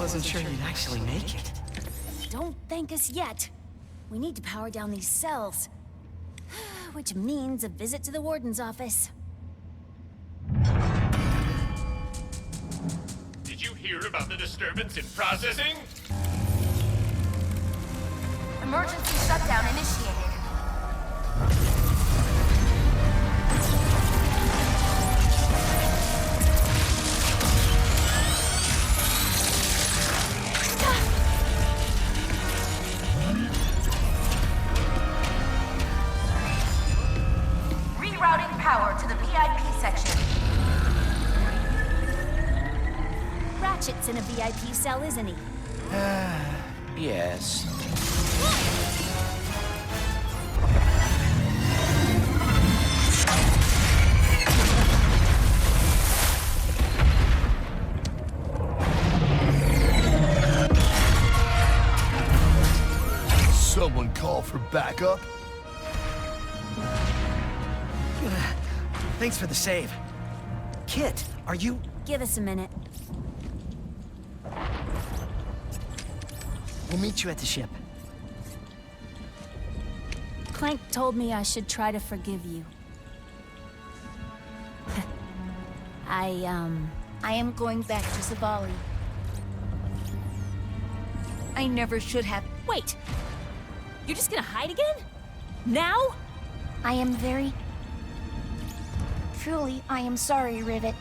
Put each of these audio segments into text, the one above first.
wasn't sure you'd actually make it. Don't thank us yet. We need to power down these cells. Which means a visit to the warden's office. Did you hear about the disturbance in processing? Emergency shutdown initiated. Rerouting power to the VIP section. Ratchet's in a VIP cell, isn't he? Yes. Someone call for backup? Thanks for the save. Kit, are you... Give us a minute. We'll meet you at the ship. Clank told me I should try to forgive you. I am going back to Savali. I never should have... Wait! You're just gonna hide again? Now? I am very... Truly, I am sorry, Rivet.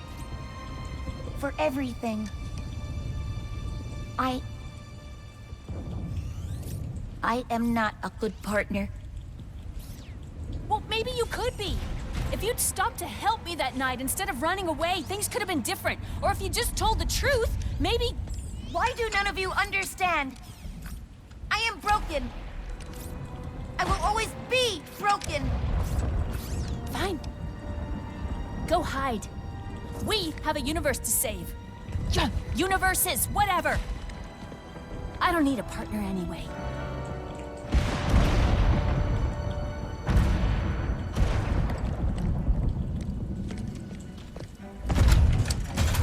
For everything. I am not a good partner. Well, maybe you could be. If you'd stopped to help me that night instead of running away, things could have been different. Or if you just told the truth, maybe... Why do none of you understand? I am broken. I will always be broken. Fine. Go hide. We have a universe to save. Universes, whatever. I don't need a partner anyway.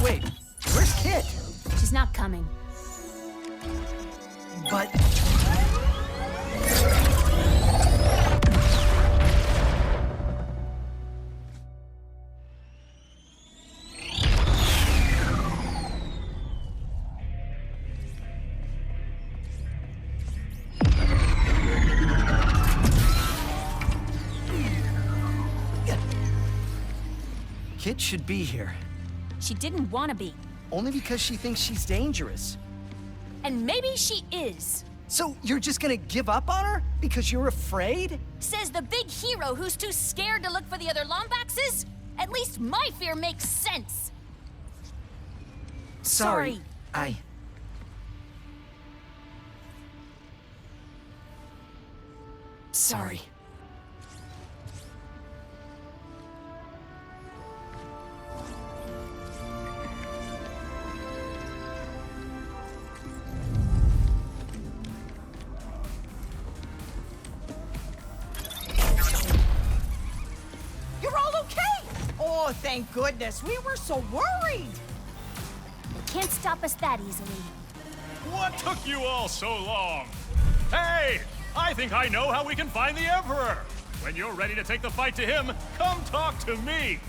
Wait, where's Kit? She's not coming. But... Kit should be here. She didn't want to be. Only because she thinks she's dangerous. And maybe she is. So you're just gonna give up on her? Because you're afraid? Says the big hero who's too scared to look for the other Lombaxes? At least my fear makes sense. Sorry. Sorry. You're all okay! Oh, thank goodness. We were so worried. They can't stop us that easily. What took you all so long? Hey! I think I know how we can find the Emperor! When you're ready to take the fight to him, come talk to me!